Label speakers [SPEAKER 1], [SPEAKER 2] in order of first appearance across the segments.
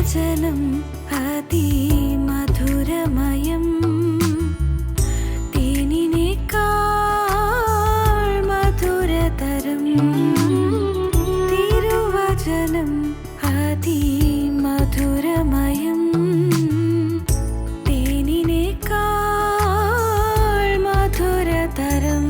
[SPEAKER 1] തിരുവചനം അതിമധുരമയം, തേനിനേക്കാൾ മധുരതരം. തിരുവചനം അതിമധുരമയം, തേനിനേക്കാൾ മധുരതരം.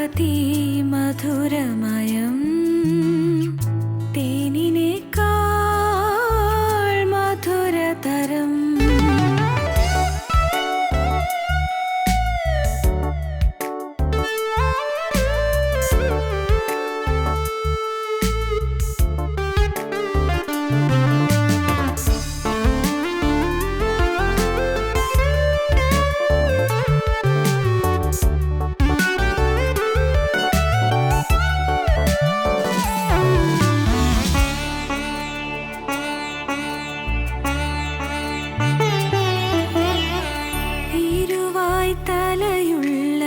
[SPEAKER 1] അതിമധുരമയം, തേനിനേക്കാൾ മധുരതരം. തലയുള്ള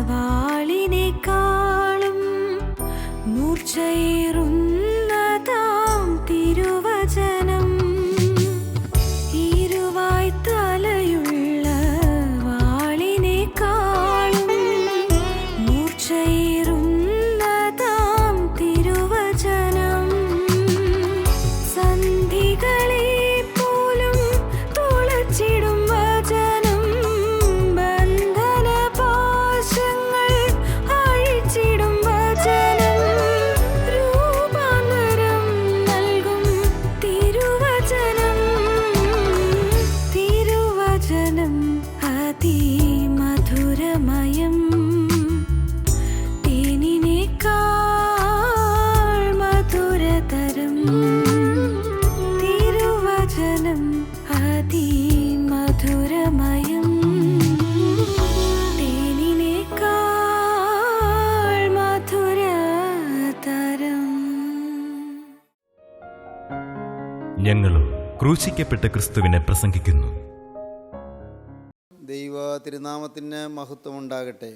[SPEAKER 1] വാളിനേക്കാളും മൂർച്ചയേറുന്നതാം തിരുവചനം. ഇരുവായ് തലയുള്ള വാളിനേക്കാളും മൂർച്ചയേറുന്നതാം തിരുവചനം. സന്ധികളെ പോലും തുളച്ചിടും വചനം, അതിമധുരമയം, തേനിനേക്കാൾ മധുരതരം. തിരുവചനം അതിമധുരമയം, തേനിനേക്കാൾ മധുരതരം.
[SPEAKER 2] ഞങ്ങളും ക്രൂശിക്കപ്പെട്ട ക്രിസ്തുവിനെ പ്രസംഗിക്കുന്നു.
[SPEAKER 3] ദൈവ തിരുനാമത്തിന് മഹത്വമുണ്ടാകട്ടെ.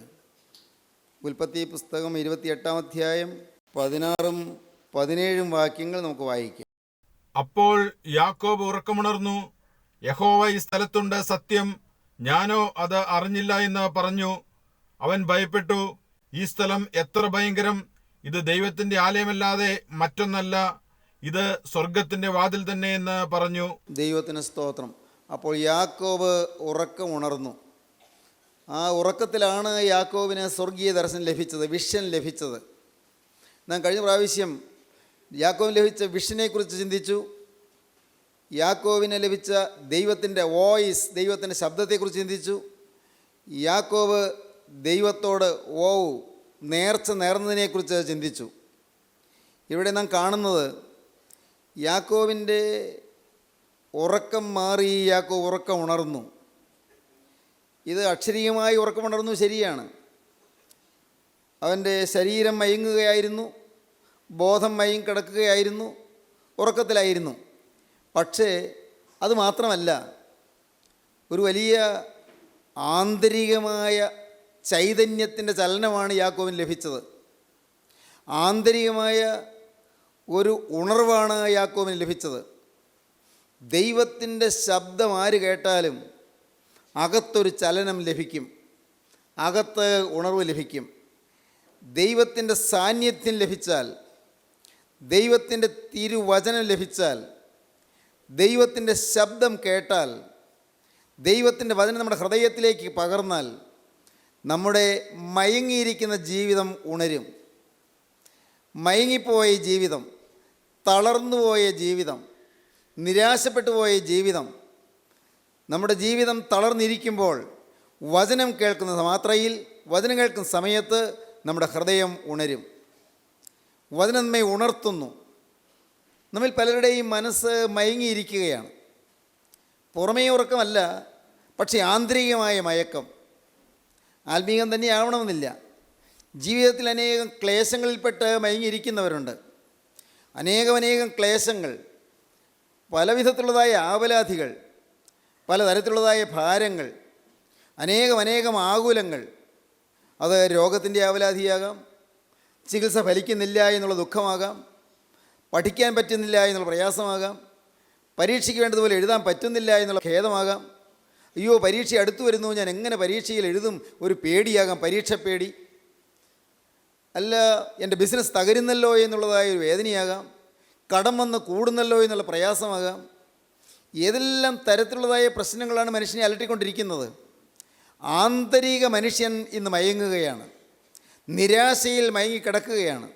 [SPEAKER 3] ഉൽപ്പത്തി പുസ്തകം 28-ാം അധ്യായം 16-17 വാക്യങ്ങൾ നമുക്ക് വായിക്കാം.
[SPEAKER 4] അപ്പോൾ യാക്കോബ് ഉറക്കമുണർന്നു. യഹോവ ഈ സ്ഥലത്തുണ്ട്, സത്യം, ഞാനോ അത് അറിഞ്ഞില്ല എന്ന് പറഞ്ഞു. അവൻ ഭയപ്പെട്ടു. ഈ സ്ഥലം എത്ര ഭയങ്കരം! ഇത് ദൈവത്തിന്റെ ആലയമല്ലാതെ മറ്റൊന്നല്ല, ഇത് സ്വർഗത്തിന്റെ വാതിൽ തന്നെ എന്ന് പറഞ്ഞു.
[SPEAKER 3] ദൈവത്തിന് സ്തോത്രം. അപ്പോൾ യാക്കോബ് ഉറക്കമുണർന്നു. ആ ഉറക്കത്തിലാണ് യാക്കോബിന് സ്വർഗീയ ദർശനം ലഭിച്ചത്, വിഷൻ ലഭിച്ചത്. നാം കഴിഞ്ഞ പ്രാവശ്യം യാക്കോബിന് ലഭിച്ച വിഷനെക്കുറിച്ച് ചിന്തിച്ചു. യാക്കോബിന് ലഭിച്ച ദൈവത്തിൻ്റെ വോയിസ്, ദൈവത്തിൻ്റെ ശബ്ദത്തെക്കുറിച്ച് ചിന്തിച്ചു. യാക്കോബ് ദൈവത്തോട് നേർച്ച നേർന്നതിനെക്കുറിച്ച് ചിന്തിച്ചു. ഇവിടെ നാം കാണുന്നത് യാക്കോബിൻ്റെ ഉറക്കം മാറി യാക്കോബ് ഉറക്കം ഉണർന്നു. ഇത് അക്ഷരീയമായി ഉറക്കമുണർന്നു, ശരിയാണ്. അവൻ്റെ ശരീരം മയങ്ങുകയായിരുന്നു, ബോധം മയങ്ങി കിടക്കുകയായിരുന്നു, ഉറക്കത്തിലായിരുന്നു. പക്ഷേ അത് മാത്രമല്ല, ഒരു വലിയ ആന്തരികമായ ചൈതന്യത്തിൻ്റെ ചലനമാണ് യാക്കോബിന് ലഭിച്ചത്. ആന്തരികമായ ഒരു ഉണർവാണ് യാക്കോബിന് ലഭിച്ചത്. ദൈവത്തിൻ്റെ ശബ്ദം ആര് കേട്ടാലും അകത്തൊരു ചലനം ലഭിക്കും, അകത്ത് ഉണർവ് ലഭിക്കും. ദൈവത്തിൻ്റെ സാന്നിധ്യം ലഭിച്ചാൽ, ദൈവത്തിൻ്റെ തിരുവചനം ലഭിച്ചാൽ, ദൈവത്തിൻ്റെ ശബ്ദം കേട്ടാൽ, ദൈവത്തിൻ്റെ വചനം നമ്മുടെ ഹൃദയത്തിലേക്ക് പകർന്നാൽ നമ്മുടെ മയങ്ങിയിരിക്കുന്ന ജീവിതം ഉണരും. മയങ്ങിപ്പോയ ജീവിതം, തളർന്നുപോയ ജീവിതം, നിരാശപ്പെട്ടു പോയ ജീവിതം, നമ്മുടെ ജീവിതം തളർന്നിരിക്കുമ്പോൾ വചനം കേൾക്കുന്ന മാത്രയിൽ, വചനം കേൾക്കുന്ന സമയത്ത് നമ്മുടെ ഹൃദയം ഉണരും. വചനം നമ്മെ ഉണർത്തുന്നു. നമ്മിൽ പലരുടെയും മനസ്സ് മയങ്ങിയിരിക്കുകയാണ്. പുറമേ ഉറക്കമല്ല, പക്ഷേ ആന്തരികമായ മയക്കം. ആത്മീകം തന്നെ ആവണമെന്നില്ല. ജീവിതത്തിൽ അനേകം ക്ലേശങ്ങളിൽപ്പെട്ട് മയങ്ങിയിരിക്കുന്നവരുണ്ട്. അനേകം ക്ലേശങ്ങൾ, പലവിധത്തിലുള്ളതായ ആവലാധികൾ, പലതരത്തിലുള്ളതായ ഭാരങ്ങൾ, അനേകം ആകുലങ്ങൾ. അത് രോഗത്തിൻ്റെ ആവലാധിയാകാം, ചികിത്സ ഫലിക്കുന്നില്ല എന്നുള്ള ദുഃഖമാകാം, പഠിക്കാൻ പറ്റുന്നില്ല എന്നുള്ള പ്രയാസമാകാം, പരീക്ഷയ്ക്ക് വേണ്ടതുപോലെ എഴുതാൻ പറ്റുന്നില്ല എന്നുള്ള ഖേദമാകാം. അയ്യോ, പരീക്ഷ അടുത്തു വരുന്നു, ഞാൻ എങ്ങനെ പരീക്ഷയിൽ എഴുതും, ഒരു പേടിയാകാം, പരീക്ഷ പേടി. അല്ല, എൻ്റെ ബിസിനസ് തകരുന്നല്ലോ എന്നുള്ളതായ ഒരു വേദനയാകാം, കടം വന്ന് കൂടുന്നല്ലോ എന്നുള്ള പ്രയാസമാകാം. ഏതെല്ലാം തരത്തിലുള്ളതായ പ്രശ്നങ്ങളാണ് മനുഷ്യനെ അലട്ടിക്കൊണ്ടിരിക്കുന്നത്. ആന്തരിക മനുഷ്യൻ ഇന്ന് മയങ്ങുകയാണ്, നിരാശയിൽ മയങ്ങിക്കിടക്കുകയാണ്,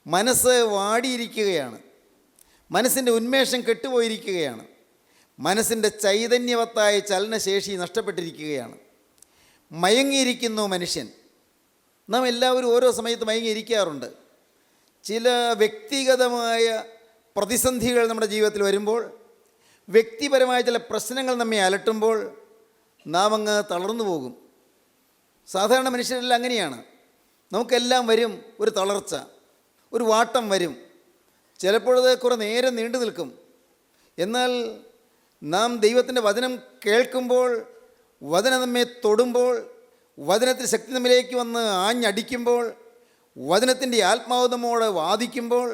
[SPEAKER 3] മനസ്സ് വാടിയിരിക്കുകയാണ്, മനസ്സിൻ്റെ ഉന്മേഷം കെട്ടുപോയിരിക്കുകയാണ്, മനസ്സിൻ്റെ ചൈതന്യവത്തായ ചലനശേഷി നഷ്ടപ്പെട്ടിരിക്കുകയാണ്. മയങ്ങിയിരിക്കുന്നു മനുഷ്യൻ. നാം എല്ലാവരും ഓരോ സമയത്ത് മയങ്ങിയിരിക്കാറുണ്ട്. ചില വ്യക്തിഗതമായ പ്രതിസന്ധികൾ നമ്മുടെ ജീവിതത്തിൽ വരുമ്പോൾ, വ്യക്തിപരമായ ചില പ്രശ്നങ്ങൾ നമ്മെ അലട്ടുമ്പോൾ നാം അങ്ങ് തളർന്നു പോകും. സാധാരണ മനുഷ്യരെല്ലാം അങ്ങനെയാണ്. നമുക്കെല്ലാം വരും ഒരു തളർച്ച, ഒരു വാട്ടം വരും. ചിലപ്പോഴത് കുറേ നേരം നീണ്ടു നിൽക്കും. എന്നാൽ നാം ദൈവത്തിൻ്റെ വചനം കേൾക്കുമ്പോൾ, വചനം നമ്മെ തൊടുമ്പോൾ, വചനത്തിൻ്റെ ശക്തി നമ്മിലേക്ക് വന്ന് ആഞ്ഞടിക്കുമ്പോൾ, വചനത്തിൻ്റെ ആത്മാവ് നമ്മോട് വാദിക്കുമ്പോൾ,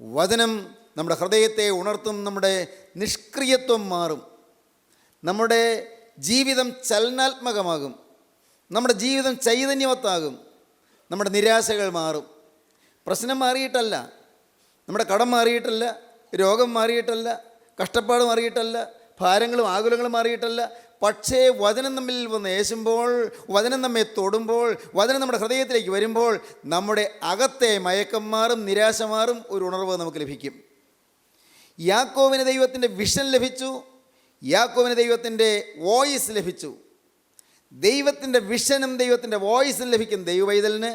[SPEAKER 3] വചനം നമ്മുടെ ഹൃദയത്തെ ഉണർത്തും. നമ്മുടെ നിഷ്ക്രിയത്വം മാറും, നമ്മുടെ ജീവിതം ചലനാത്മകമാകും, നമ്മുടെ ജീവിതം ചൈതന്യവത്താകും, നമ്മുടെ നിരാശകൾ മാറും. പ്രശ്നം മാറിയിട്ടല്ല, നമ്മുടെ കടം മാറിയിട്ടല്ല, രോഗം മാറിയിട്ടല്ല, കഷ്ടപ്പാട് മാറിയിട്ടല്ല, ഭാരങ്ങളും ആകുലങ്ങളും മാറിയിട്ടല്ല. പക്ഷേ വചനം നമ്മിൽ വന്ന് ഏശുമ്പോൾ, വചനം നമ്മെ തൊടുമ്പോൾ, വചനം നമ്മുടെ ഹൃദയത്തിലേക്ക് വരുമ്പോൾ നമ്മുടെ അകത്തെ മയക്കം മാറും, നിരാശ മാറും, ഒരു ഉണർവ് നമുക്ക് ലഭിക്കും. യാക്കോബിന് ദൈവത്തിൻ്റെ വിഷൻ ലഭിച്ചു, യാക്കോബിന് ദൈവത്തിൻ്റെ വോയിസ് ലഭിച്ചു. ദൈവത്തിൻ്റെ വിഷനും ദൈവത്തിൻ്റെ വോയിസും ലഭിക്കും ദൈവവൈതലിന്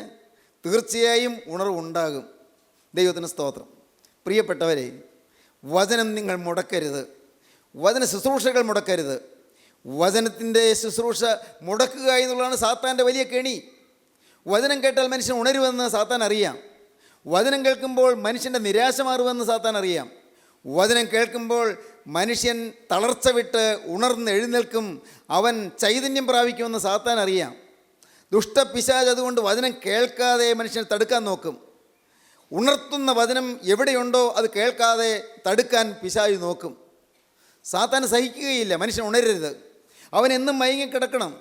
[SPEAKER 3] തീർച്ചയായും ഉണർവുണ്ടാകും. ദൈവത്തിന് സ്തോത്രം. പ്രിയപ്പെട്ടവരെ, വചനം നിങ്ങൾ മുടക്കരുത്, വചന ശുശ്രൂഷകൾ മുടക്കരുത്. വചനത്തിൻ്റെ ശുശ്രൂഷ മുടക്കുക എന്നുള്ളതാണ് സാത്താൻ്റെ വലിയ കെണി. വചനം കേട്ടാൽ മനുഷ്യൻ ഉണരുമെന്ന് സാത്താൻ അറിയാം. വചനം കേൾക്കുമ്പോൾ മനുഷ്യൻ്റെ നിരാശ മാറുമെന്ന് സാത്താൻ അറിയാം. വചനം കേൾക്കുമ്പോൾ മനുഷ്യൻ തളർച്ച വിട്ട് ഉണർന്ന് എഴുന്നേൽക്കും, അവൻ ചൈതന്യം പ്രാപിക്കുമെന്ന് സാത്താൻ അറിയാം. ദുഷ്ടപിശാച് അതുകൊണ്ട് വചനം കേൾക്കാതെ മനുഷ്യനെ തടുക്കാൻ നോക്കും. ഉണർത്തുന്ന വചനം എവിടെയുണ്ടോ അത് കേൾക്കാതെ തടുക്കാൻ പിശാച് നോക്കും. സാത്താൻ സഹിക്കുകയില്ല മനുഷ്യൻ ഉണരരുത്. അവനെന്നും മയങ്ങിക്കിടക്കണം,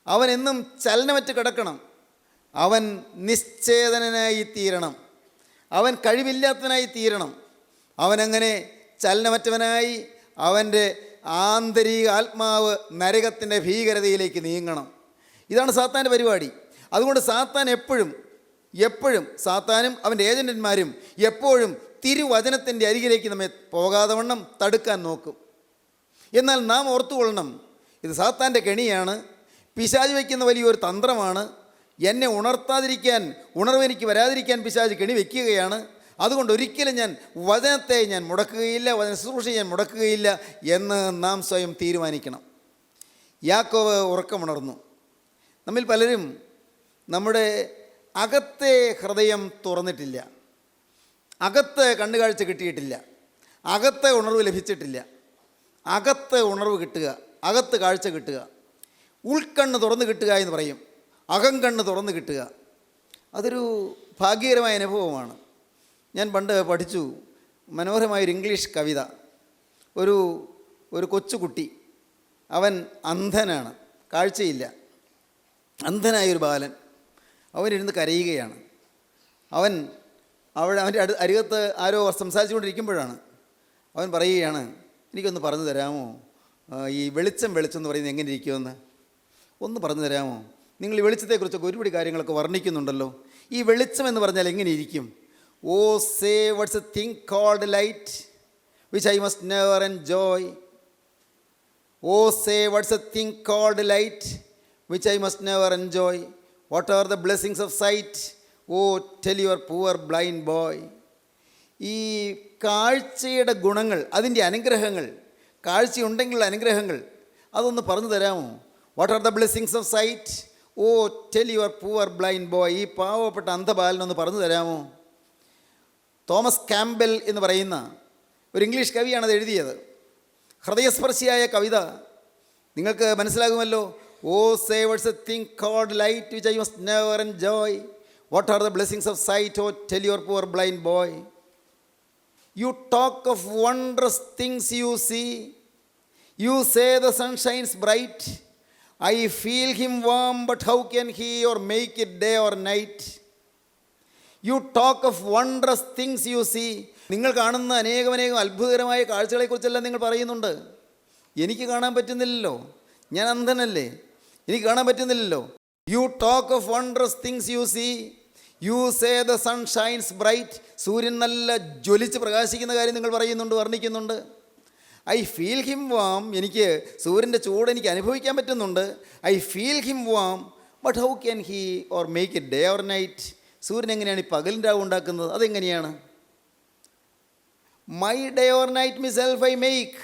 [SPEAKER 3] അവനെന്നും ചലനമറ്റ് കിടക്കണം, അവൻ നിശ്ചേതനായി തീരണം, അവൻ കഴിവില്ലാത്തവനായി തീരണം. അവനങ്ങനെ ചലനമറ്റവനായി അവൻ്റെ ആന്തരിക ആത്മാവ് നരകത്തിൻ്റെ ഭീകരതയിലേക്ക് നീങ്ങണം. ഇതാണ് സാത്താൻ്റെ പരിപാടി. അതുകൊണ്ട് സാത്താൻ എപ്പോഴും സാത്താനും അവൻ്റെ ഏജൻറ്റന്മാരും എപ്പോഴും തിരുവചനത്തിൻ്റെ അരികിലേക്ക് നമ്മെ പോകാതെ വണ്ണം തടുക്കാൻ നോക്കും. എന്നാൽ നാം ഓർത്തുകൊള്ളണം, ഇത് സാത്താൻ്റെ കെണിയാണ്, പിശാച് വയ്ക്കുന്ന വലിയൊരു തന്ത്രമാണ്. എന്നെ ഉണർത്താതിരിക്കാൻ, ഉണർവെനിക്ക് വരാതിരിക്കാൻ പിശാച് കെണി വയ്ക്കുകയാണ്. അതുകൊണ്ട് ഒരിക്കലും ഞാൻ വചനത്തെ ഞാൻ മുടക്കുകയില്ല, വചന ശുശ്രൂഷയെ ഞാൻ മുടക്കുകയില്ല എന്ന് നാം സ്വയം തീരുമാനിക്കണം. യാക്കോബ് ഉറക്കമുണർന്നു. നമ്മിൽ പലരും നമ്മുടെ അകത്തെ ഹൃദയം തുറന്നിട്ടില്ല, അകത്ത് കണ്ണുകാഴ്ച കിട്ടിയിട്ടില്ല, അകത്തെ ഉണർവ് ലഭിച്ചിട്ടില്ല. അകത്ത് ഉണർവ് കിട്ടുക, അകത്ത് കാഴ്ച കിട്ടുക, ഉൾക്കണ്ണ് തുറന്ന് കിട്ടുക എന്ന് പറയും, അകംകണ്ണ് തുറന്ന് കിട്ടുക. അതൊരു ഭാഗ്യകരമായ അനുഭവമാണ്. ഞാൻ പണ്ട് പഠിച്ചു മനോഹരമായൊരു ഇംഗ്ലീഷ് കവിത. ഒരു കൊച്ചുകുട്ടി അവൻ അന്ധനാണ്, കാഴ്ചയില്ല. അന്ധനായൊരു ബാലൻ അവനിരുന്ന് കരയുകയാണ്. അവൻ്റെ അരികത്ത് ആരോ സംസാരിച്ചുകൊണ്ടിരിക്കുമ്പോഴാണ് അവൻ പറയുകയാണ്, എനിക്കൊന്ന് പറഞ്ഞു തരാമോ, ഈ വെളിച്ചം എന്ന് പറയുന്നത് എങ്ങനെ ഇരിക്കുമെന്ന് ഒന്ന് പറഞ്ഞു തരാമോ? നിങ്ങൾ ഈ വെളിച്ചത്തെക്കുറിച്ചൊക്കെ ഒരുപാട് കാര്യങ്ങളൊക്കെ വർണ്ണിക്കുന്നുണ്ടല്ലോ. ഈ വെളിച്ചം എന്ന് പറഞ്ഞാൽ എങ്ങനെ ഇരിക്കും? Oh say what's a thing called light which I must never enjoy. Oh say what's a thing called light which I must never enjoy. What are the blessings of sight? Oh tell your poor blind boy. ഈ കാഴ്ചയുടെ ഗുണങ്ങൾ, അതിൻ്റെ അനുഗ്രഹങ്ങൾ, കാഴ്ചയുണ്ടെങ്കിലുള്ള അനുഗ്രഹങ്ങൾ അതൊന്ന് പറഞ്ഞു തരാമോ? What are the blessings of sight? Oh tell your poor blind boy. ഈ പാവപ്പെട്ട അന്ധബാലനൊന്ന് പറഞ്ഞു തരാമോ? തോമസ് ക്യാമ്പൽ എന്ന് പറയുന്ന ഒരു ഇംഗ്ലീഷ് കവിയാണത് എഴുതിയത്. ഹൃദയസ്പർശിയായ കവിത. നിങ്ങൾക്ക് മനസ്സിലാകുമല്ലോ. Oh say what's a thing called light which I must never enjoy. What are the blessings of sight? Oh tell your poor blind boy. You talk of wondrous things you see. You say the sun shines bright. I feel him warm, but how can he or make it day or night? You talk of wondrous things you see. നിങ്ങൾ കാണുന്ന അനേകം അത്ഭുതകരമായ കാഴ്ചകളെക്കുറിച്ചെല്ലാം നിങ്ങൾ പറയുന്നുണ്ട്. എനിക്ക് കാണാൻ പറ്റുന്നില്ലല്ലോ, ഞാൻ അന്ധനല്ലേ, എനിക്ക് കാണാൻ പറ്റുന്നില്ലല്ലോ. You talk of wondrous things you see. You say the sun shines bright. സൂര്യൻ നല്ല ജ്വലിച്ച് പ്രകാശിക്കുന്ന കാര്യം നിങ്ങൾ പറയുന്നുണ്ട്, വർണ്ണിക്കുന്നുണ്ട്. I feel him warm. എനിക്ക് സൂര്യൻ്റെ ചൂട് എനിക്ക് അനുഭവിക്കാൻ പറ്റുന്നുണ്ട്. I feel him warm, but how can he or make it day or night. സൂര്യൻ എങ്ങനെയാണ് ഈ പകലിൻ്റെ രാവ് ഉണ്ടാക്കുന്നത്? അതെങ്ങനെയാണ്? My day or night myself I make.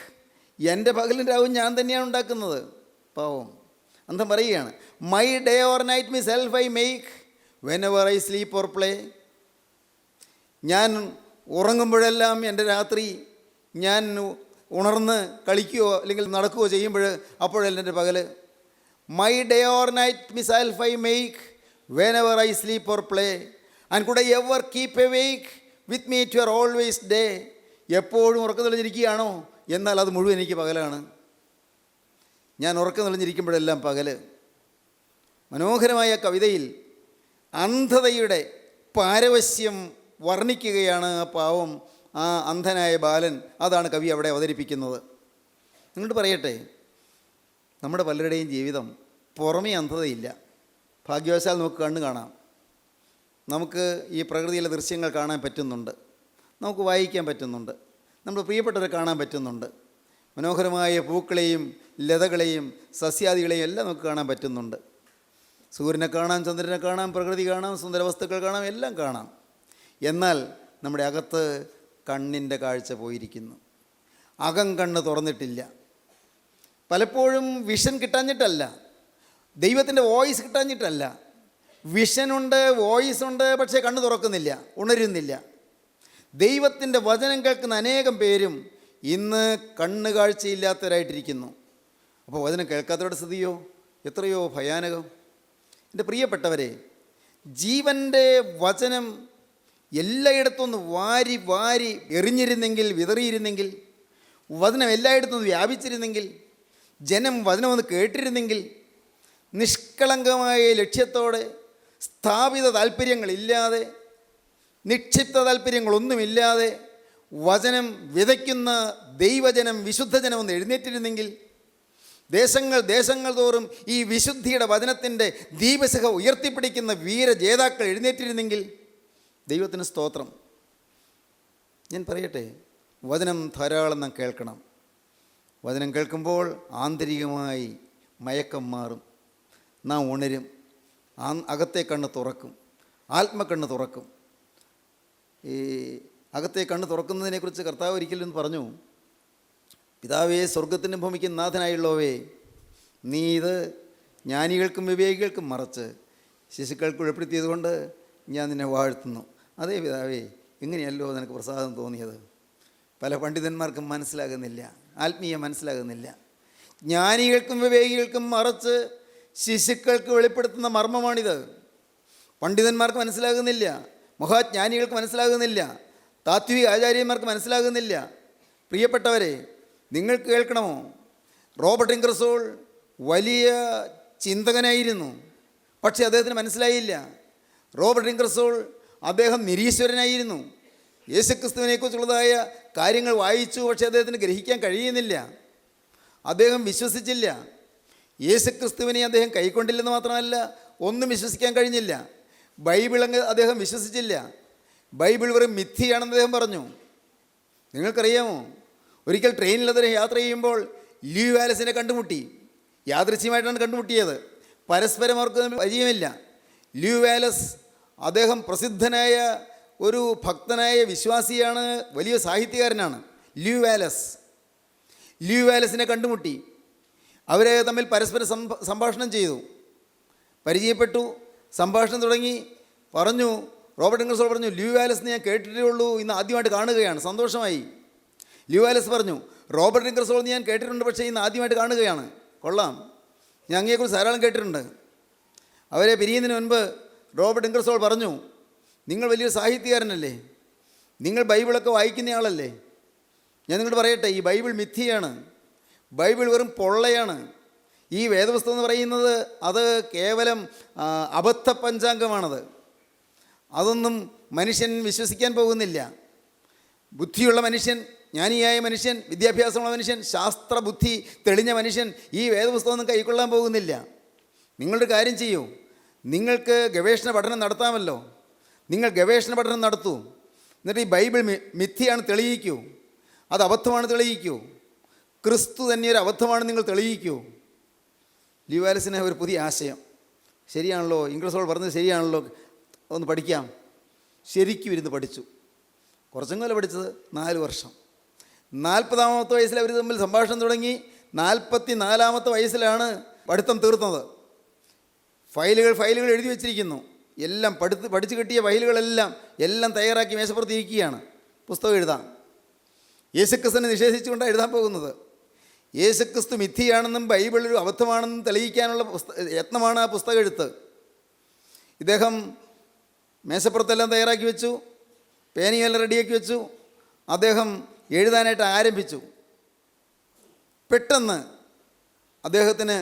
[SPEAKER 3] എൻ്റെ പകലിൻ്റെ രാവും ഞാൻ തന്നെയാണ് ഉണ്ടാക്കുന്നത്. പാവം അന്തം പറയുകയാണ്, my day or night myself I make whenever I sleep or play. ഞാൻ ഉറങ്ങുമ്പോഴെല്ലാം എൻ്റെ രാത്രി, ഞാൻ ഉണർന്ന് കളിക്കുകയോ അല്ലെങ്കിൽ നടക്കുകയോ ചെയ്യുമ്പോൾ അപ്പോഴല്ല എൻ്റെ പകൽ. My day or night myself I make whenever I sleep or play. and could I ever keep awake with me to your always day. എപ്പോഴും ഉറക്കം തെളിഞ്ഞിരിക്കുകയാണോ? എന്നാൽ അത് മുഴുവൻ എനിക്ക് പകലാണ്. ഞാൻ ഉറക്കം തെളിഞ്ഞിരിക്കുമ്പോഴെല്ലാം പകൽ. മനോഹരമായ കവിതയിൽ അന്ധതയുടെ പാരവശ്യം വർണ്ണിക്കുകയാണ് ആ പാവം, ആ അന്ധനായ ബാലൻ. അതാണ് കവി അവിടെ അവതരിപ്പിക്കുന്നത്. നിങ്ങളോട് പറയട്ടെ, നമ്മുടെ പലരുടെയും ജീവിതം പുറമേ അന്ധതയില്ല. ഭാഗ്യവശാൽ നമുക്ക് കണ്ണ് കാണാം, നമുക്ക് ഈ പ്രകൃതിയിലെ ദൃശ്യങ്ങൾ കാണാൻ പറ്റുന്നുണ്ട്, നമുക്ക് വായിക്കാൻ പറ്റുന്നുണ്ട്, നമ്മുടെ പ്രിയപ്പെട്ടവരെ കാണാൻ പറ്റുന്നുണ്ട്, മനോഹരമായ പൂക്കളെയും ലതകളെയും സസ്യാദികളെയും എല്ലാം നമുക്ക് കാണാൻ പറ്റുന്നുണ്ട്. സൂര്യനെ കാണാം, ചന്ദ്രനെ കാണാം, പ്രകൃതി കാണാം, സുന്ദര വസ്തുക്കൾ കാണാം, എല്ലാം കാണാം. എന്നാൽ നമ്മുടെ അകത്ത് കണ്ണിൻ്റെ കാഴ്ച പോയിരിക്കുന്നു. അകം കണ്ണ് തുറന്നിട്ടില്ല. പലപ്പോഴും വിഷൻ കിട്ടാഞ്ഞിട്ടല്ല, ദൈവത്തിൻ്റെ വോയിസ് കിട്ടാഞ്ഞിട്ടല്ല. വിഷനുണ്ട്, വോയിസ് ഉണ്ട്, പക്ഷേ കണ്ണ് തുറക്കുന്നില്ല, ഉണരുന്നില്ല. ദൈവത്തിൻ്റെ വചനം കേൾക്കുന്ന അനേകം പേരും ഇന്ന് കണ്ണ് കാഴ്ചയില്ലാത്തവരായിട്ടിരിക്കുന്നു. അപ്പോൾ വചനം കേൾക്കാത്തവരുടെ സ്ഥിതിയോ എത്രയോ ഭയാനകം. എൻ്റെ പ്രിയപ്പെട്ടവരെ, ജീവൻ്റെ വചനം എല്ലായിടത്തും ഒന്ന് വാരി വാരി എറിഞ്ഞിരുന്നെങ്കിൽ, വിതറിയിരുന്നെങ്കിൽ, വചനം എല്ലായിടത്തും ഒന്ന് വ്യാപിച്ചിരുന്നെങ്കിൽ, ജനം വചനമൊന്ന് കേട്ടിരുന്നെങ്കിൽ, നിഷ്കളങ്കമായ ലക്ഷ്യത്തോടെ, സ്ഥാപിത താല്പര്യങ്ങളില്ലാതെ, നിക്ഷിപ്ത താല്പര്യങ്ങളൊന്നുമില്ലാതെ വചനം വിതയ്ക്കുന്ന ദൈവജനം, വിശുദ്ധജനം ഒന്ന് എഴുന്നേറ്റിരുന്നെങ്കിൽ, ദേശങ്ങൾ തോറും ഈ വിശുദ്ധിയുടെ വചനത്തിൻ്റെ ദീപശിഖ ഉയർത്തിപ്പിടിക്കുന്ന വീരജേതാക്കൾ എഴുന്നേറ്റിരുന്നെങ്കിൽ, ദൈവത്തിന് സ്തോത്രം. ഞാൻ പറയട്ടെ, വചനം ധാരാളം നാം കേൾക്കണം. വചനം കേൾക്കുമ്പോൾ ആന്തരികമായി മയക്കം മാറും, നാം ഉണരും, അകത്തെ കണ്ണ് തുറക്കും, ആത്മക്കണ്ണ് തുറക്കും. ഈ അകത്തെ കണ്ണ് തുറക്കുന്നതിനെക്കുറിച്ച് കർത്താവ് ഒരിക്കലും പറഞ്ഞു, പിതാവേ, സ്വർഗത്തിനും ഭൂമിക്കും നാഥനായുള്ളവേ, നീ ഇത് ജ്ഞാനികൾക്കും വിവേകികൾക്കും മറച്ച് ശിശുക്കൾക്ക് വെളിപ്പെടുത്തിയതുകൊണ്ട് ഞാൻ നിന്നെ വാഴ്ത്തുന്നു. അതേ പിതാവേ, ഇങ്ങനെയല്ലോ നിനക്ക് പ്രസാദം തോന്നിയത്. പല പണ്ഡിതന്മാർക്കും മനസ്സിലാകുന്നില്ല, ആത്മീയം മനസ്സിലാകുന്നില്ല. ജ്ഞാനികൾക്കും വിവേകികൾക്കും മറച്ച് ശിശുക്കൾക്ക് വെളിപ്പെടുത്തുന്ന മർമ്മമാണിത്. പണ്ഡിതന്മാർക്ക് മനസ്സിലാകുന്നില്ല, മഹാജ്ഞാനികൾക്ക് മനസ്സിലാകുന്നില്ല, താത്വിക ആചാര്യന്മാർക്ക് മനസ്സിലാകുന്നില്ല. പ്രിയപ്പെട്ടവരെ, നിങ്ങൾ കേൾക്കണമോ? റോബർട്ട് ഇംഗ്ലസോൾ വലിയ ചിന്തകനായിരുന്നു, പക്ഷേ അദ്ദേഹത്തിന് മനസ്സിലായില്ല. റോബർട്ട് ഇംഗ്ലസോൾ അദ്ദേഹം നിരീശ്വരനായിരുന്നു. യേശുക്രിസ്തുവിനെക്കുറിച്ചുള്ളതായ കാര്യങ്ങൾ വായിച്ചു, പക്ഷേ അദ്ദേഹത്തിന് ഗ്രഹിക്കാൻ കഴിയുന്നില്ല. അദ്ദേഹം വിശ്വസിച്ചില്ല. യേശുക്രിസ്തുവിനെ അദ്ദേഹം കൈക്കൊണ്ടില്ലെന്ന് മാത്രമല്ല, ഒന്നും വിശ്വസിക്കാൻ കഴിഞ്ഞില്ല. ബൈബിൾ അദ്ദേഹം വിശ്വസിച്ചില്ല. ബൈബിൾ വെറും മിഥ്യയാണെന്ന് അദ്ദേഹം പറഞ്ഞു. നിങ്ങൾക്കറിയാമോ, ഒരിക്കൽ ട്രെയിനിൽ അദ്ദേഹം യാത്ര ചെയ്യുമ്പോൾ ലൂയി വാലസിനെ കണ്ടുമുട്ടി. യാദൃച്ഛികമായിട്ടാണ് കണ്ടുമുട്ടിയത്. പരസ്പരം അവർക്ക് പരിചയമില്ല. ലൂയി വാലസ് അദ്ദേഹം പ്രസിദ്ധനായ ഒരു ഭക്തനായ വിശ്വാസിയാണ്, വലിയ സാഹിത്യകാരനാണ്. ലൂയി വാലസിനെ കണ്ടുമുട്ടി. അവരെ തമ്മിൽ പരസ്പരം സംഭാഷണം ചെയ്തു, പരിചയപ്പെട്ടു, സംഭാഷണം തുടങ്ങി. പറഞ്ഞു, റോബർട്ട് ഇംഗ്ലസോൾ പറഞ്ഞു, ലൂയി വാലസിനെ ഞാൻ കേട്ടിട്ടേ ഉള്ളൂ, ഇന്ന് ആദ്യമായിട്ട് കാണുകയാണ്, സന്തോഷമായി. ലൂയി വാലസ് പറഞ്ഞു, റോബർട്ട് ഇംഗ്ലസോൾ ഞാൻ കേട്ടിട്ടുണ്ട്, പക്ഷേ ഇന്ന് ആദ്യമായിട്ട് കാണുകയാണ്, കൊള്ളാം, ഞാൻ അങ്ങയെക്കുറിച്ച് ധാരാളം കേട്ടിട്ടുണ്ട്. അവരെ പിരിയുന്നതിന് മുൻപ് റോബർട്ട് ഇംഗ്ലസോൾ പറഞ്ഞു, നിങ്ങൾ വലിയൊരു സാഹിത്യകാരനല്ലേ, നിങ്ങൾ ബൈബിളൊക്കെ വായിക്കുന്നയാളല്ലേ, ഞാൻ നിങ്ങളോട് പറയട്ടെ, ഈ ബൈബിൾ മിഥ്യയാണ്, ബൈബിൾ വെറും പൊള്ളയാണ്. ഈ വേദപുസ്തകം എന്ന് പറയുന്നത് അത് കേവലം അബദ്ധ പഞ്ചാംഗമാണത്. അതൊന്നും മനുഷ്യൻ വിശ്വസിക്കാൻ പോകുന്നില്ല. ബുദ്ധിയുള്ള മനുഷ്യൻ, ജ്ഞാനിയായ മനുഷ്യൻ, വിദ്യാഭ്യാസമുള്ള മനുഷ്യൻ, ശാസ്ത്രബുദ്ധി തെളിഞ്ഞ മനുഷ്യൻ ഈ വേദപുസ്തകമൊന്നും കൈക്കൊള്ളാൻ പോകുന്നില്ല. നിങ്ങളൊരു കാര്യം ചെയ്യൂ, നിങ്ങൾക്ക് ഗവേഷണ പഠനം നടത്താമല്ലോ, നിങ്ങൾ ഗവേഷണ പഠനം നടത്തൂ. എന്നിട്ട് ഈ ബൈബിൾ മിഥ്യയാണ് തെളിയിക്കൂ, അത് അബദ്ധമാണ് തെളിയിക്കൂ, ക്രിസ്തു തന്നെ ഒരു അബദ്ധമാണ് നിങ്ങൾ തെളിയിക്കൂ. ലൂയി വാലസിന് ഒരു പുതിയ ആശയം, ശരിയാണല്ലോ, ഇംഗ്ലസോൾ പറഞ്ഞത് ശരിയാണല്ലോ, ഒന്ന് പഠിക്കാം. ശരിക്കും ഇരുന്ന് പഠിച്ചു. കുറച്ചും കാലം പഠിച്ചത് 4 വർഷം. 40-ാമത്തെ വയസ്സിൽ അവർ തമ്മിൽ സംഭാഷണം തുടങ്ങി. 44-ാമത്തെ വയസ്സിലാണ് പഠിത്തം തീർന്നത്. ഫയലുകൾ എഴുതി വച്ചിരിക്കുന്നു. എല്ലാം പഠിച്ചു കിട്ടിയ ഫയലുകളെല്ലാം തയ്യാറാക്കി മേശപ്പുറത്ത് ഇരിക്കുകയാണ്. പുസ്തകം എഴുതാം. യേശുക്രിസ്തുവിനെ നിഷേധിച്ചുകൊണ്ടാണ് എഴുതാൻ പോകുന്നത്. യേശുക്രിസ്തു മിഥ്യയാണെന്നും ബൈബിൾ ഒരു അബദ്ധമാണെന്നും തെളിയിക്കാനുള്ള യത്നമാണ് ആ പുസ്തകം എഴുത്ത്. ഇദ്ദേഹം മേശപ്പുറത്തെല്ലാം തയ്യാറാക്കി വെച്ചു, പേനയെല്ലാം റെഡിയാക്കി വെച്ചു. അദ്ദേഹം എഴുതാനായിട്ട് ആരംഭിച്ചു. പെട്ടെന്ന് അദ്ദേഹത്തിന്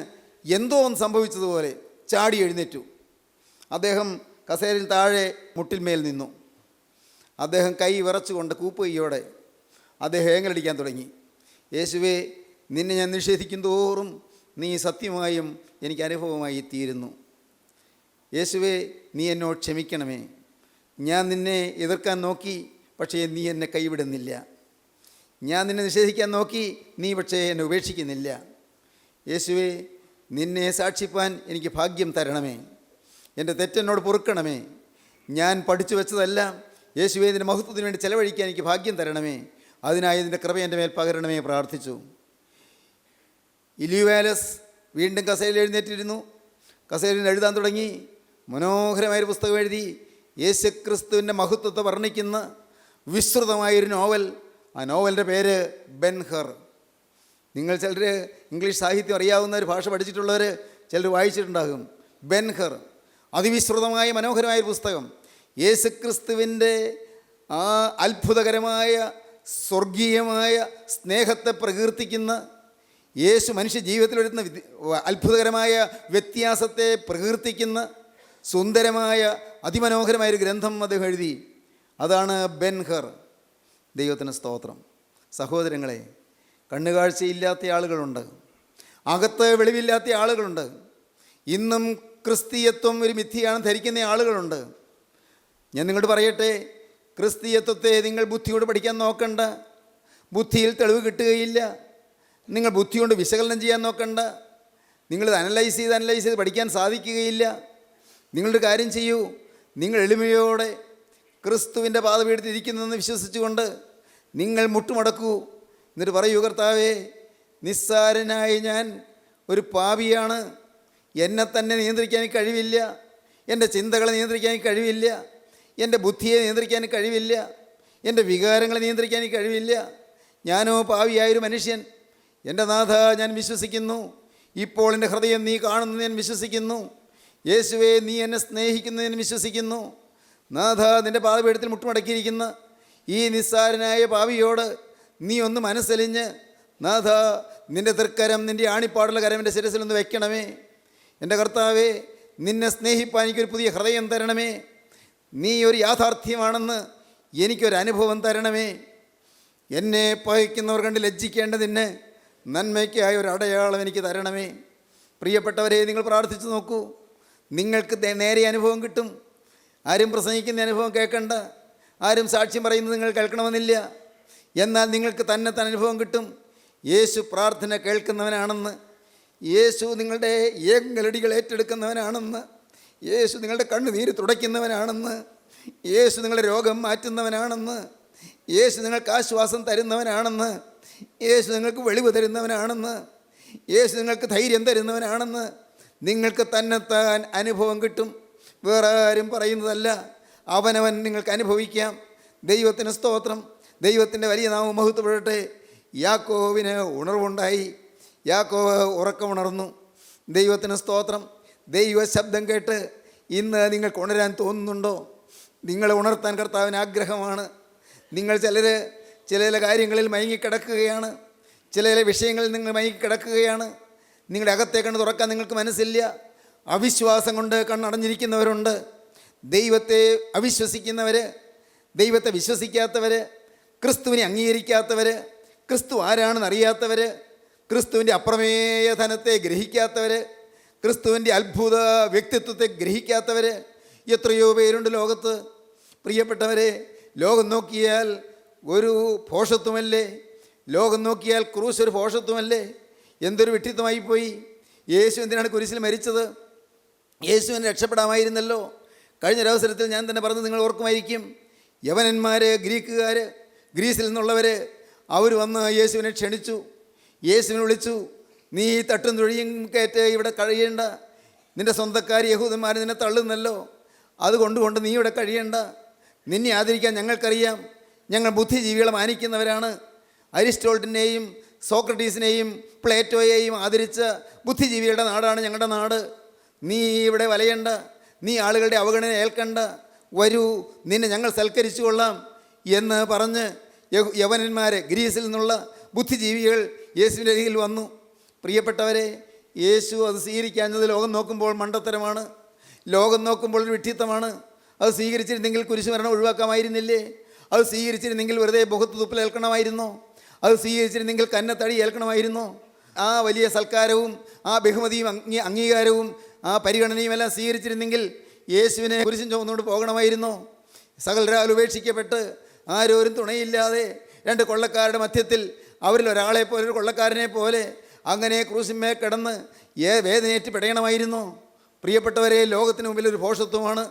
[SPEAKER 3] എന്തോ ഒന്ന് സംഭവിച്ചതുപോലെ ചാടി എഴുന്നേറ്റു. അദ്ദേഹം കസേരയിൽ താഴെ മുട്ടിന്മേൽ നിന്നു. അദ്ദേഹം കൈ വിറച്ചുകൊണ്ട് കൂപ്പുകയോടെ അദ്ദേഹം ഏങ്ങലടിക്കാൻ തുടങ്ങി. യേശുവേ, നിന്നെ ഞാൻ നിഷേധിക്കും തോറും നീ സത്യമായും എനിക്ക് അനുഭവമായി തീരുന്നു. യേശുവേ, നീ എന്നോട് ക്ഷമിക്കണമേ. ഞാൻ നിന്നെ എതിർക്കാൻ നോക്കി, പക്ഷേ നീ എന്നെ കൈവിടുന്നില്ല. ഞാൻ നിന്നെ നിഷേധിക്കാൻ നോക്കി, നീ പക്ഷേ എന്നെ ഉപേക്ഷിക്കുന്നില്ല. യേശുവേ, നിന്നെ സാക്ഷിപ്പാൻ എനിക്ക് ഭാഗ്യം തരണമേ. എൻ്റെ തെറ്റെന്നോട് പൊറുക്കണമേ. ഞാൻ പഠിച്ചു വെച്ചതെല്ലാം യേശുവേ നിൻ്റെ മഹത്വത്തിന് വേണ്ടി ചെലവഴിക്കാൻ എനിക്ക് ഭാഗ്യം തരണമേ. അതിനായി നിൻ്റെ കൃപ എൻ്റെ മേൽ പകരണമേ പ്രാർത്ഥിച്ചു. ലൂയി വാലസ് വീണ്ടും കസേരയിൽ എഴുന്നേറ്റിരുന്നു. കസേരയിൽ എഴുതാൻ തുടങ്ങി. മനോഹരമായൊരു പുസ്തകം എഴുതി. യേശുക്രിസ്തുവിൻ്റെ മഹത്വത്തെ വർണ്ണിക്കുന്ന വിസ്തൃതമായൊരു നോവൽ. ആ നോവലിൻ്റെ പേര് ബെൻഹർ. നിങ്ങൾ ചിലർ ഇംഗ്ലീഷ് സാഹിത്യം അറിയാവുന്ന ഒരു ഭാഷ പഠിച്ചിട്ടുള്ളവർ ചിലർ വായിച്ചിട്ടുണ്ടാകും. ബെൻഹർ അതിവിസ്തൃതമായ മനോഹരമായ പുസ്തകം. യേശുക്രിസ്തുവിൻ്റെ ആ അത്ഭുതകരമായ സ്വർഗീയമായ സ്നേഹത്തെ പ്രകീർത്തിക്കുന്ന, യേശു മനുഷ്യ ജീവിതത്തിൽ വരുന്ന അത്ഭുതകരമായ വ്യത്യാസത്തെ പ്രകീർത്തിക്കുന്ന സുന്ദരമായ അതിമനോഹരമായൊരു ഗ്രന്ഥം അദ്ദേഹം എഴുതി. അതാണ് ബെൻഹർ. ദൈവത്തിന് സ്തോത്രം. സഹോദരങ്ങളെ, കണ്ണുകാഴ്ചയില്ലാത്ത ആളുകളുണ്ട്, അകത്ത് വെളിവില്ലാത്ത ആളുകളുണ്ട്, ഇന്നും ക്രിസ്തീയത്വം ഒരു മിഥ്യയാണ് ധരിക്കുന്ന ആളുകളുണ്ട്. ഞാൻ നിങ്ങളോട് പറയട്ടെ, ക്രിസ്തീയത്വത്തെ നിങ്ങൾ ബുദ്ധിയോട് പഠിക്കാൻ നോക്കണ്ട. ബുദ്ധിയിൽ തെളിവ് കിട്ടുകയില്ല. നിങ്ങൾ ബുദ്ധി കൊണ്ട് വിശകലനം ചെയ്യാൻ നോക്കണ്ട. നിങ്ങളിത് അനലൈസ് ചെയ്ത് പഠിക്കാൻ സാധിക്കുകയില്ല. നിങ്ങളൊരു കാര്യം ചെയ്യൂ, നിങ്ങൾ എളിമയോടെ ക്രിസ്തുവിൻ്റെ പാദപീഠത്തിൽ ഇരിക്കുന്നതെന്ന് വിശ്വസിച്ചുകൊണ്ട് നിങ്ങൾ മുട്ടുമടക്കൂ. എന്നിട്ട് പറയൂ, കർത്താവേ, നിസ്സാരനായി ഞാൻ ഒരു പാപിയാണ്, എന്നെ തന്നെ നിയന്ത്രിക്കാൻ കഴിവില്ല, എൻ്റെ ചിന്തകളെ നിയന്ത്രിക്കാൻ കഴിവില്ല, എൻ്റെ ബുദ്ധിയെ നിയന്ത്രിക്കാൻ കഴിവില്ല, എൻ്റെ വികാരങ്ങളെ നിയന്ത്രിക്കാൻ കഴിവില്ല. ഞാനോ പാപിയായൊരു മനുഷ്യൻ. എൻ്റെ നാഥ, ഞാൻ വിശ്വസിക്കുന്നു. ഇപ്പോൾ എൻ്റെ ഹൃദയം നീ കാണുന്നു ഞാൻ വിശ്വസിക്കുന്നു. യേശുവേ, നീ എന്നെ സ്നേഹിക്കുന്നു ഞാൻ വിശ്വസിക്കുന്നു. നാഥ, നിൻ്റെ പാദപീഠത്തിൽ മുട്ടുമടക്കിയിരിക്കുന്ന ഈ നിസ്സാരനായ പാപിയോട് നീ ഒന്ന് മനസ്സലിഞ്ഞ് നാഥ, നിൻ്റെ തൃക്കരം, നിൻ്റെ ആണിപ്പാടുള്ള കരം എൻ്റെ ശിരസിൽ ഒന്ന് വെക്കണമേ. എൻ്റെ കർത്താവേ, നിന്നെ സ്നേഹിപ്പാൻ എനിക്കൊരു പുതിയ ഹൃദയം തരണമേ. നീ ഒരു യാഥാർത്ഥ്യമാണെന്ന് എനിക്കൊരു അനുഭവം തരണമേ. എന്നെ പകയ്ക്കുന്നവർ കണ്ട് ലജ്ജിക്കേണ്ടതിന് നന്മയ്ക്കായ ഒരു അടയാളം എനിക്ക് തരണമേ. പ്രിയപ്പെട്ടവരെ, നിങ്ങൾ പ്രാർത്ഥിച്ചു നോക്കൂ. നിങ്ങൾക്ക് നേരെ അനുഭവം കിട്ടും. ആരും പ്രസംഗിക്കുന്ന അനുഭവം കേൾക്കണ്ട, ആരും സാക്ഷ്യം പറയുന്നത് നിങ്ങൾ കേൾക്കണമെന്നില്ല. എന്നാൽ നിങ്ങൾക്ക് തന്നെ അനുഭവം കിട്ടും. യേശു പ്രാർത്ഥന കേൾക്കുന്നവനാണെന്ന്, യേശു നിങ്ങളുടെ ഏങ്ങലടികൾ ഏറ്റെടുക്കുന്നവനാണെന്ന്, യേശു നിങ്ങളുടെ കണ്ണുനീര് തുടയ്ക്കുന്നവനാണെന്ന്, യേശു നിങ്ങളുടെ രോഗം മാറ്റുന്നവനാണെന്ന്, യേശു നിങ്ങൾക്ക് ആശ്വാസം തരുന്നവനാണെന്ന്, യേശു നിങ്ങൾക്ക് വെളിവ് തരുന്നവനാണെന്ന്, യേശു നിങ്ങൾക്ക് ധൈര്യം തരുന്നവനാണെന്ന് നിങ്ങൾക്ക് തന്നെത്താൻ അനുഭവം കിട്ടും. വേറെ ആരും പറയുന്നതല്ല, അവനവൻ നിങ്ങൾക്ക് അനുഭവിക്കാം. ദൈവത്തിന് സ്തോത്രം. ദൈവത്തിൻ്റെ വലിയ നാമം മഹത്വപ്പെടട്ടെ. യാക്കോവിന് ഉണർവുണ്ടായി, യാക്കോവ് ഉറക്കമുണർന്നു. ദൈവത്തിന് സ്തോത്രം. ദൈവ ശബ്ദം കേട്ട് ഇന്ന് നിങ്ങൾക്ക് ഉണരാൻ തോന്നുന്നുണ്ടോ? നിങ്ങളെ ഉണർത്താൻ കർത്താവിന് ആഗ്രഹമാണ്. നിങ്ങൾ ചില കാര്യങ്ങളിൽ മയങ്ങിക്കിടക്കുകയാണ്, ചില വിഷയങ്ങളിൽ നിങ്ങൾ മയങ്ങിക്കിടക്കുകയാണ്. നിങ്ങളുടെ അകത്തെ കണ്ണ് തുറക്കാൻ നിങ്ങൾക്ക് മനസ്സില്ല. അവിശ്വാസം കൊണ്ട് കണ്ണടഞ്ഞിരിക്കുന്നവരുണ്ട്. ദൈവത്തെ അവിശ്വസിക്കുന്നവർ, ദൈവത്തെ വിശ്വസിക്കാത്തവർ, ക്രിസ്തുവിനെ അംഗീകരിക്കാത്തവർ, ക്രിസ്തു ആരാണെന്ന് അറിയാത്തവർ, ക്രിസ്തുവിൻ്റെ അപ്രമേയ ധനത്തെ ഗ്രഹിക്കാത്തവർ, ക്രിസ്തുവിൻ്റെ അത്ഭുത വ്യക്തിത്വത്തെ ഗ്രഹിക്കാത്തവർ എത്രയോ പേരുണ്ട് ലോകത്ത്. പ്രിയപ്പെട്ടവരെ, ലോകം നോക്കിയാൽ ഒരു ഭോഷത്വമല്ലേ? ലോകം നോക്കിയാൽ ക്രൂശ് ഒരു ഭോഷത്വമല്ലേ? എന്തൊരു വിഡ്ഢിത്തമായിപ്പോയി. യേശു എന്തിനാണ് കുരിശിൽ മരിച്ചത്? യേശുവിനെ രക്ഷപ്പെടാമായിരുന്നല്ലോ. കഴിഞ്ഞൊരവസരത്തിൽ ഞാൻ തന്നെ പറഞ്ഞത് നിങ്ങൾ ഓർക്കുമായിരിക്കും. യവനന്മാർ, ഗ്രീക്കുകാർ, ഗ്രീസിൽ നിന്നുള്ളവർ, അവർ വന്ന് യേശുവിനെ ക്ഷണിച്ചു, യേശുവിനെ വിളിച്ചു. നീ തട്ടും തൊഴിയും കയറ്റ് ഇവിടെ കഴിയേണ്ട, നിൻ്റെ സ്വന്തക്കാർ യഹൂദന്മാർ നിന്നെ തള്ളുന്നല്ലോ, അതുകൊണ്ട് നീ ഇവിടെ കഴിയേണ്ട. നിന്നെ ആദരിക്കാൻ ഞങ്ങൾക്കറിയാം. ഞങ്ങൾ ബുദ്ധിജീവികളെ മാനിക്കുന്നവരാണ്. അരിസ്റ്റോട്ടിനെയും സോക്രട്ടീസിനെയും പ്ലേറ്റോയെയും ആദരിച്ച ബുദ്ധിജീവികളുടെ നാടാണ് ഞങ്ങളുടെ നാട്. നീ ഇവിടെ വലയണ്ട, നീ ആളുകളുടെ അവഗണന ഏൽക്കണ്ട, വരൂ, നിന്നെ ഞങ്ങൾ സൽക്കരിച്ചു കൊള്ളാം എന്ന് പറഞ്ഞ് യവനന്മാർ, ഗ്രീസിൽ നിന്നുള്ള ബുദ്ധിജീവികൾ യേശുവിൻ്റെ അരികിൽ വന്നു. പ്രിയപ്പെട്ടവരെ, യേശു അത് സ്വീകരിക്കാഞ്ഞത് ലോകം നോക്കുമ്പോൾ മണ്ടത്തരമാണ്, ലോകം നോക്കുമ്പോൾ ഒരു വിഡ്ഢിത്തമാണ്. അത് സ്വീകരിച്ചിരുന്നെങ്കിൽ കുരിശുമരണം ഒഴിവാക്കാമായിരുന്നില്ലേ? അത് സ്വീകരിച്ചിരുന്നെങ്കിൽ വെറുതെ മുഖത്ത് തുപ്പലേൽക്കണമായിരുന്നോ? അത് സ്വീകരിച്ചിരുന്നെങ്കിൽ കന്നത്തടി ഏൽക്കണമായിരുന്നോ? ആ വലിയ സൽക്കാരവും ആ ബഹുമതിയും അംഗീകാരവും ആ പരിഗണനയും എല്ലാം സ്വീകരിച്ചിരുന്നെങ്കിൽ യേശുവിനെ കുരിശും ചുമന്നുകൊണ്ട് പോകണമായിരുന്നോ? സകലരാൽ ഉപേക്ഷിക്കപ്പെട്ട് ആരോരും തുണയില്ലാതെ രണ്ട് കൊള്ളക്കാരുടെ മധ്യത്തിൽ അവരിൽ ഒരാളെ പോലെ, ഒരു കൊള്ളക്കാരനെ പോലെ അങ്ങനെ ക്രൂശിന്മേൽ കിടന്ന് വേദനയേറ്റ് പിടയണമായിരുന്നോ? പ്രിയപ്പെട്ടവരെ, ലോകത്തിന് മുമ്പിൽ ഒരു ഭോഷത്വമാണ്,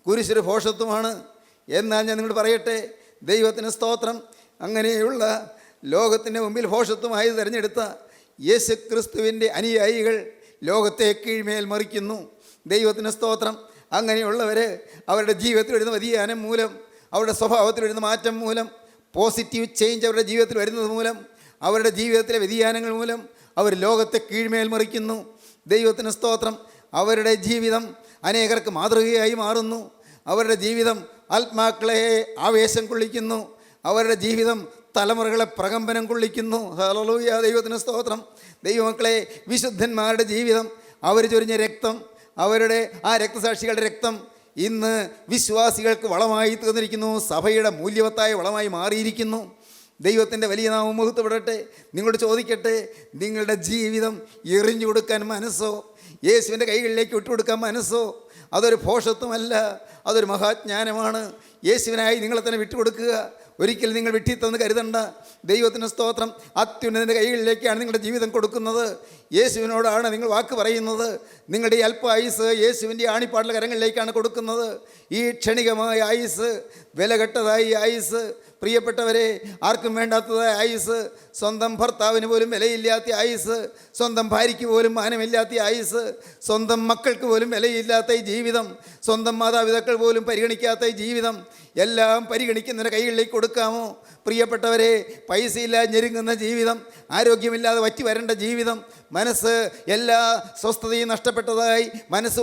[SPEAKER 3] കുരിശൊരു ഭോഷത്വമാണ്. എന്നാൽ ഞാൻ നിങ്ങളോട് പറയട്ടെ, ദൈവത്തിന് സ്തോത്രം. അങ്ങനെയുള്ള ലോകത്തിൻ്റെ മുമ്പിൽ ഭോഷത്വമായി തിരഞ്ഞെടുത്ത യേശു ക്രിസ്തുവിൻ്റെ അനുയായികൾ ലോകത്തെ കീഴ്മേൽ മറിക്കുന്നു. ദൈവത്തിന് സ്തോത്രം. അങ്ങനെയുള്ളവർ അവരുടെ ജീവിതത്തിൽ വരുന്ന വ്യതിയാനം മൂലം, അവരുടെ സ്വഭാവത്തിൽ വരുന്ന മാറ്റം മൂലം, പോസിറ്റീവ് ചേഞ്ച് അവരുടെ ജീവിതത്തിൽ വരുന്നത് മൂലം, അവരുടെ ജീവിതത്തിലെ വ്യതിയാനങ്ങൾ മൂലം അവർ ലോകത്തെ കീഴ്മേൽ മറിക്കുന്നു. ദൈവത്തിന് സ്തോത്രം. അവരുടെ ജീവിതം അനേകർക്ക് മാതൃകയായി മാറുന്നു. അവരുടെ ജീവിതം ആത്മാക്കളെ ആവേശം കൊള്ളിക്കുന്നു. അവരുടെ ജീവിതം തലമുറകളെ പ്രകമ്പനം കൊള്ളിക്കുന്നു. ഹല്ലേലൂയ, ദൈവത്തിന് സ്തോത്രം. ദൈവമക്കളെ, വിശുദ്ധന്മാരുടെ ജീവിതം, അവർ ചൊരിഞ്ഞ രക്തം, അവരുടെ ആ രക്തസാക്ഷികളുടെ രക്തം ഇന്ന് വിശ്വാസികൾക്ക് വളമായി തീർന്നിരിക്കുന്നു. സഭയുടെ മൂല്യവത്തായ വളമായി മാറിയിരിക്കുന്നു. ദൈവത്തിൻ്റെ വലിയ നാമം മഹത്വപ്പെടട്ടെ. നിങ്ങളോട് ചോദിക്കട്ടെ, നിങ്ങളുടെ ജീവിതം എറിഞ്ഞു കൊടുക്കാൻ മനസ്സോ, യേശുവിൻ്റെ കൈകളിലേക്ക് വിട്ടുകൊടുക്കാൻ മനസ്സോ? അതൊരു ഭോഷത്വമല്ല, അതൊരു മഹാജ്ഞാനമാണ്. യേശുവിനായി നിങ്ങളെ തന്നെ വിട്ടുകൊടുക്കുക. ഒരിക്കലും നിങ്ങൾ വിട്ടിത്തെന്ന് കരുതണ്ട. ദൈവത്തിന് സ്തോത്രം. അത്യുന്നതിൻ്റെ കൈകളിലേക്കാണ് നിങ്ങളുടെ ജീവിതം കൊടുക്കുന്നത്. യേശുവിനോടാണ് നിങ്ങൾ വാക്ക് പറയുന്നത്. നിങ്ങളുടെ ഈ അല്പ ആയുസ് യേശുവിൻ്റെ ആണിപ്പാടുള്ള കരങ്ങളിലേക്കാണ് കൊടുക്കുന്നത്. ഈ ക്ഷണികമായ ആയുസ്, വിലകെട്ടതായി ആയുസ്, പ്രിയപ്പെട്ടവരെ, ആർക്കും വേണ്ടാത്തതായ ആയുസ്, സ്വന്തം ഭർത്താവിന് പോലും വിലയില്ലാത്ത ആയുസ്, സ്വന്തം ഭാര്യയ്ക്ക് പോലും മാനമില്ലാത്ത ആയുസ്, സ്വന്തം മക്കൾക്ക് പോലും വിലയില്ലാത്ത ഈ ജീവിതം, സ്വന്തം മാതാപിതാക്കൾ പോലും പരിഗണിക്കാത്ത ഈ ജീവിതം എല്ലാം പരിഗണിക്കുന്നതിന് കൈകളിലേക്ക് കൊടുക്കാമോ? പ്രിയപ്പെട്ടവരെ, പൈസയില്ലാതെ ഞെരുങ്ങുന്ന ജീവിതം, ആരോഗ്യമില്ലാതെ വറ്റി വരേണ്ട ജീവിതം, മനസ്സ് എല്ലാ സ്വസ്ഥതയും നഷ്ടപ്പെട്ടതായി മനസ്സ്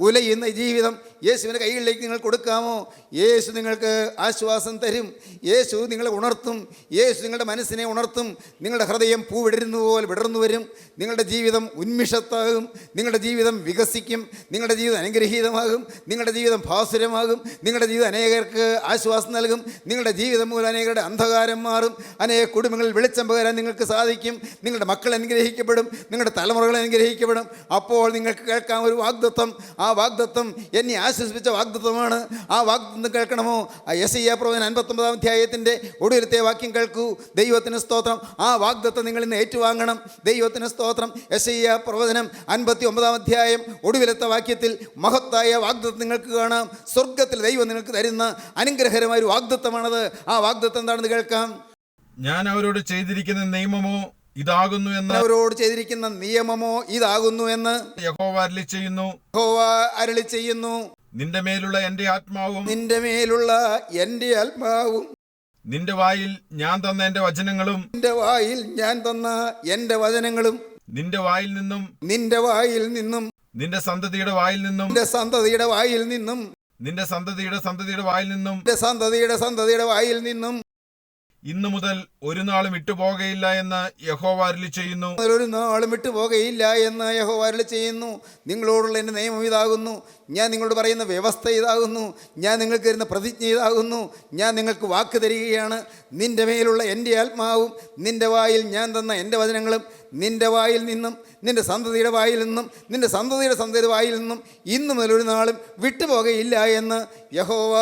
[SPEAKER 3] ഉലയുന്ന ജീവിതം യേശുവിൻ്റെ കൈകളിലേക്ക് നിങ്ങൾ കൊടുക്കാമോ? യേശു നിങ്ങൾക്ക് ആശ്വാസം തരും. യേശു നിങ്ങളെ ഉണർത്തും. യേശു നിങ്ങളുടെ മനസ്സിനെ ഉണർത്തും. നിങ്ങളുടെ ഹൃദയം പൂവിടരുന്ന പോലെ വിടർന്നു വരും. നിങ്ങളുടെ ജീവിതം ഉന്മിഷത്താകും. നിങ്ങളുടെ ജീവിതം വികസിക്കും. നിങ്ങളുടെ ജീവിതം അനുഗ്രഹീതമാകും. നിങ്ങളുടെ ജീവിതം ഭാസുരമാകും. നിങ്ങളുടെ ജീവിതം അനേകർക്ക് ആശ്വാസം നൽകും. നിങ്ങളുടെ ജീവിതം മൂലം അനേകരുടെ അന്ധകാരം മാറും. അനേക കുടുംബങ്ങളിൽ വെളിച്ചം പകരാൻ നിങ്ങൾക്ക് സാധിക്കും. നിങ്ങളുടെ മക്കൾ അനുഗ്രഹിക്കപ്പെടും. നിങ്ങളുടെ തലമുറകൾ അനുഗ്രഹിക്കപ്പെടും. അപ്പോൾ നിങ്ങൾക്ക് കേൾക്കാം ഒരു വാഗ്ദത്തം. ആ വാഗ്ദത്തം എന്നെ ആശ്വസിപ്പിച്ച വാഗ്ദത്തമാണ്. ആ വാഗ്ദത്തം കേൾക്കണമോ? ആ യെശയ്യാ പ്രവചനം 59-ാം അധ്യായത്തിൻ്റെ ഒടുവിലത്തെ വാക്യം കേൾക്കൂ. ദൈവത്തിന് സ്തോത്രം. ആ വാഗ്ദത്തം നിങ്ങൾ ഇന്ന് ഏറ്റുവാങ്ങണം. ദൈവത്തിന് സ്തോത്രം. യെശയ്യാ പ്രവചനം 59-ാം അധ്യായം ഒടുവിലത്തെ വാക്യത്തിൽ മഹത്തായ വാഗ്ദത്തം നിങ്ങൾക്ക് കാണാം. സ്വർഗത്തിൽ ദൈവം നിങ്ങൾക്ക് തരുന്ന അനുഗ്രഹകരമായ ഒരു വാഗ്ദത്തമാണത്. ആ വാഗ്ദത്തം എന്താണെന്ന് കേൾക്കാം.
[SPEAKER 4] ഞാൻ അവരോട് ചെയ്തിരിക്കുന്ന നിയമമോ ഇതാകുന്നു എന്ന്
[SPEAKER 3] അവരോട് ചെയ്തിരിക്കുന്ന നിയമമോ ഇതാകുന്നു എന്ന്
[SPEAKER 4] യഹോവ അരുളി ചെയ്യുന്നു.
[SPEAKER 3] യഹോവ അരുളി ചെയ്യുന്നു.
[SPEAKER 4] നിന്റെ മേലുള്ള എന്റെ ആത്മാവും
[SPEAKER 3] നിന്റെ മേലുള്ള എൻ്റെ ആത്മാവും
[SPEAKER 4] നിന്റെ വായിൽ ഞാൻ തന്ന എന്റെ വചനങ്ങളും
[SPEAKER 3] നിന്റെ വായിൽ ഞാൻ തന്ന എൻ്റെ വചനങ്ങളും
[SPEAKER 4] നിന്റെ വായിൽ നിന്നും
[SPEAKER 3] നിന്റെ വായിൽ നിന്നും
[SPEAKER 4] നിന്റെ സന്തതിയുടെ വായിൽ നിന്നും
[SPEAKER 3] നിന്റെ സന്തതിയുടെ വായിൽ നിന്നും
[SPEAKER 4] നിന്റെ സന്തതിയുടെ സന്തതിയുടെ വായിൽ നിന്നും
[SPEAKER 3] നിന്റെ സന്തതിയുടെ വായിൽ നിന്നും
[SPEAKER 4] ഇന്നു മുതൽ ഒരു നാളും വിട്ടുപോകയില്ല എന്ന് യഹോവ അരുളി ചെയ്യുന്നു.
[SPEAKER 3] ഒരു നാളും വിട്ടുപോകയില്ല എന്ന് യഹോവ അരുളി ചെയ്യുന്നു. നിങ്ങളോടുള്ള എൻ്റെ നിയമം ഇതാകുന്നു. ഞാൻ നിങ്ങളോട് പറയുന്ന വ്യവസ്ഥ ഇതാകുന്നു. ഞാൻ നിങ്ങൾക്ക് തരുന്ന പ്രതിജ്ഞ ഇതാകുന്നു. ഞാൻ നിങ്ങൾക്ക് വാക്ക് തരികയാണ്. നിന്റെ മേലുള്ള എൻ്റെ ആത്മാവും നിന്റെ വായിൽ ഞാൻ തന്ന എൻ്റെ വചനങ്ങളും നിന്റെ വായിൽ നിന്നും നിന്റെ സന്തതിയുടെ വായിൽ നിന്നും നിന്റെ സന്തതിയുടെ വായിൽ നിന്നും ഇന്നു മുതൽ ഒരു നാളും വിട്ടുപോകയില്ല എന്ന് യഹോവ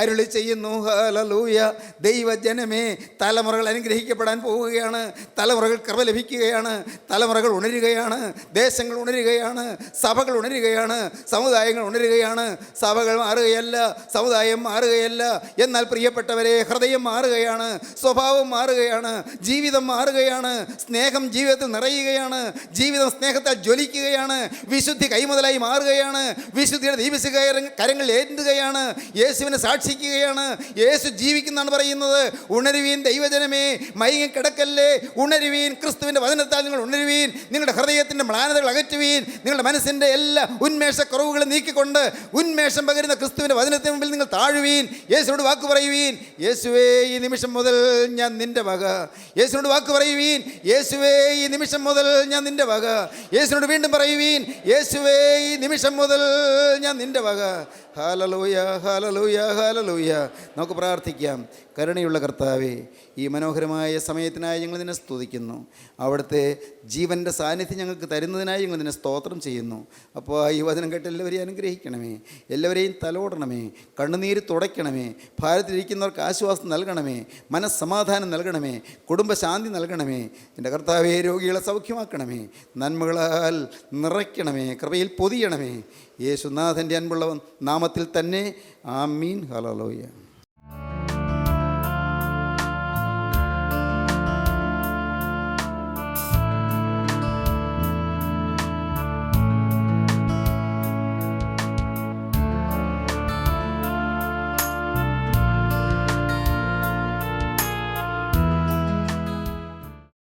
[SPEAKER 3] അരുളി ചെയ്യുന്നു. ഹല്ലേലൂയ. ദൈവജനമേ, തലമുറകൾ അനുഗ്രഹിക്കപ്പെടാൻ പോവുകയാണ്. തലമുറകൾ കൃപ ലഭിക്കുകയാണ്. തലമുറകൾ ഉണരുകയാണ്. ദേശങ്ങൾ ഉണരുകയാണ്. സഭകൾ ഉണരുകയാണ്. സമുദായങ്ങൾ ഉണരുകയാണ്. സഭകൾ മാറുകയല്ല, സമുദായം മാറുകയല്ല. എന്നാൽ പ്രിയപ്പെട്ടവരെ, ഹൃദയം മാറുകയാണ്. സ്വഭാവം മാറുകയാണ്. ജീവിതം മാറുകയാണ്. സ്നേഹം ജീവിതത്തിൽ നിറയുകയാണ്. ജീവിതം സ്നേഹത്താൽ ജ്വലിക്കുകയാണ്. വിശുദ്ധി കൈമുതലായി മാറുകയാണ്. വിശുദ്ധിയുടെ ദീപശ കരങ്ങൾ ഏന്തുകയാണ്. യേശുവിനെ സാക്ഷിക്കുകയാണ്. യേശു ജീവിക്കുന്നതാണ് പറയുന്നത്. ഉണരുവീൻ ദൈവജനമേ, മയങ്ങി കിടക്കല്ലേ, ഉണരുവീൻ. ക്രിസ്തുവിൻ്റെ വചനത്താൽ നിങ്ങൾ ഉണരുവീൻ. നിങ്ങളുടെ ഹൃദയത്തിൻ്റെ മ്ലാനതകൾ അകറ്റുവീൻ. നിങ്ങളുടെ മനസ്സിൻ്റെ എല്ലാ ഉന്മേഷ കുറവുകളും നീക്കിക്കൊണ്ട് ഉന്മേഷം പകരുന്ന ക്രിസ്തുവിൻ്റെ വചനത്തിന് മുമ്പിൽ നിങ്ങൾ താഴുവീൻ. യേശുവിനോട് വാക്ക് പറയുവീൻ. യേശുവേ, ഈ നിമിഷം മുതൽ ഞാൻ നിന്റെ വക. യേശുവിനോട് വാക്ക് പറയുവീൻ. യേശുവേ, ഈ നിമിഷം മുതൽ ഞാൻ നിന്റെ വക. യേശുവിനോട് വീണ്ടും പറയുവീൻ. യേശുവേ, ഈ നിമിഷം മുതൽ ഞാൻ നിന്റെ വക. Hallelujah, hallelujah, hallelujah. നമുക്ക് പ്രാർത്ഥിക്കാം. കരുണയുള്ള കർത്താവേ, ഈ മനോഹരമായ സമയത്തിനായി ഞങ്ങൾ നിന്നെ സ്തുതിക്കുന്നു. അവിടുത്തെ ജീവൻ്റെ സാന്നിധ്യം ഞങ്ങൾക്ക് തരുന്നതിനായി ഞങ്ങൾ നിന്നെ സ്തോത്രം ചെയ്യുന്നു. അപ്പോൾ ഈ വചനം കേട്ട് എല്ലാവരെയും അനുഗ്രഹിക്കണമേ. എല്ലാവരെയും തലോടണമേ. കണ്ണുനീര് തുടയ്ക്കണമേ. ഭാരതത്തിലിരിക്കുന്നവർക്ക് ആശ്വാസം നൽകണമേ. മനസ്സമാധാനം നൽകണമേ. കുടുംബശാന്തി നൽകണമേ. എൻ്റെ കർത്താവേ, രോഗികളെ സൗഖ്യമാക്കണമേ. നന്മകളാൽ നിറയ്ക്കണമേ. കൃപയിൽ പൊതിയണമേ. യേശുനാഥൻ്റെ അൻപുള്ള നാമത്തിൽ തന്നെ. ആമീൻ. ഹല്ലേലൂയ.